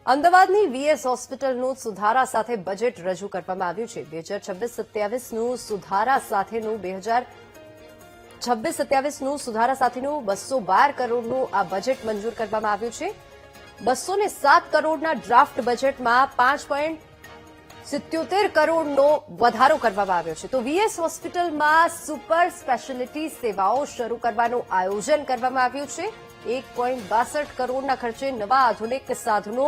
અમદાવાદની વીએસ હોસ્પિટલનું સુધારા સાથે બજેટ રજૂ કરવામાં આવ્યું છે 2026-27નું સુધારા સાથેનું 2026-27નું સુધારા સાથેનું 212 કરોડનું આ બજેટ મંજૂર કરવામાં આવ્યું છે 207 કરોડના ડ્રાફ્ટ બજેટમાં 5.77 કરોડનો વધારો કરવામાં આવ્યો છે તો વીએસ હોસ્પિટલમાં સુપર સ્પેશિયાલિટી સેવાઓ શરૂ કરવાનું આયોજન કરવામાં આવ્યું છે 1.62 કરોડના ખર્ચે નવા આધુનિક સાધનો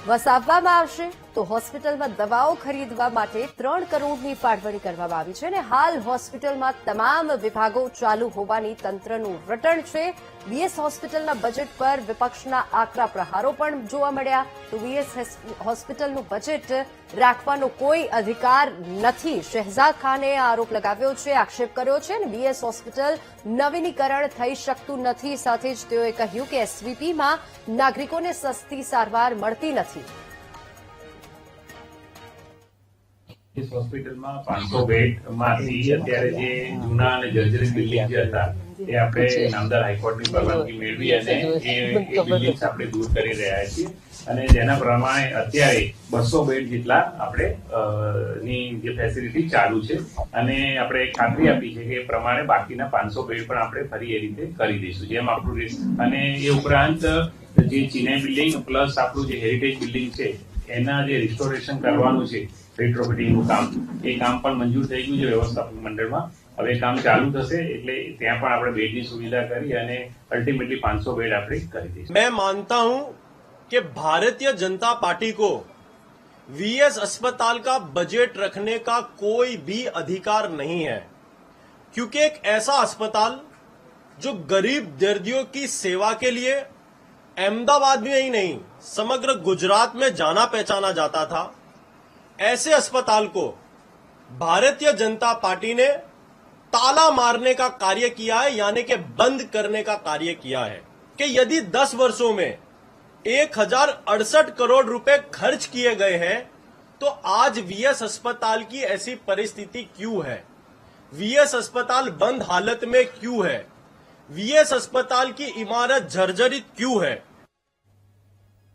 વસાવવામાં આવશે તો હોસ્પિટલમાં દવાઓ ખરીદવા માટે 3 કરોડની ફાળવણી કરવામાં આવી છે અને હાલ હોસ્પિટલમાં તમામ વિભાગો ચાલુ હોવાની તંત્રનું રટણ છે વીએસ હોસ્પિટલના બજેટ પર વિપક્ષના આકરા પ્રહારો પણ જોવા મળ્યા તો વીએસ હોસ્પિટલનું બજેટ રાખવાનો કોઈ અધિકાર નથી શહેજાદ ખાને આરોપ લગાવ્યો છે આક્ષેપ કર્યો છે અને વીએસ હોસ્પિટલ નવીનીકરણ થઈ શકતું નથી સાથે જ તેઓએ કહ્યું કે એસવીપીમાં નાગરિકોને સસ્તી સારવાર મળતી નથી इस हॉस्पिटल में 500 बेड માંથી અત્યારે જે જૂના અને જર્જરિત બિલ્ડિંગ જે હતા એ આપણે નામદાર હાઈકોર્ટની પરવાનગી મેળવી અને એ બિલ્ડિંગ્સ આપણે દૂર કરી રહ્યા છીએ અને જેના પ્રમાણે અત્યારે 200 બેડ જેટલા આપણે ની જે ફેસિલિટી ચાલુ છે અને આપણે ખાતરી આપી છે કે એ પ્રમાણે બાકીના 500 બેડ પણ આપણે ફરી એ રીતે કરી દઈશું જેમ આપણું અને એ ઉપરાંત જે ચેન્નઈ બિલ્ડિંગ પ્લસ આપણું જે હેરિટેજ બિલ્ડિંગ છે એના જે રિસ્ટોરેશન કરવાનું છે રેટ્રોફિટિંગનું કામ એ કામ પણ મંજૂર થઈ ગયું છે વ્યવસ્થાપક મંડળમાં હવે કામ ચાલુ થશે એટલે ત્યાં પણ આપણે બેડની સુવિધા કરી અને અલ્ટિમેટલી 500 બેડ આપણે કરી દઈશું मैं मानता हूं कि भारतीय जनता पार्टी को वीएस अस्पताल का बजट रखने का कोई भी अधिकार नहीं है क्योंकि एक ऐसा अस्पताल जो गरीब दर्दियों की सेवा के लिए अहमदाबाद में ही नहीं समग्र गुजरात में जाना पहचाना जाता था ऐसे अस्पताल को भारतीय जनता पार्टी ने ताला मारने का कार्य किया है यानी कि बंद करने का कार्य किया है कि यदि 10 वर्षों में 1068 करोड़ रुपए खर्च किए गए हैं तो आज वीएस अस्पताल की ऐसी परिस्थिति क्यों है वीएस अस्पताल बंद हालत में क्यों है वीएस अस्पताल की इमारत जर्जरित क्यों है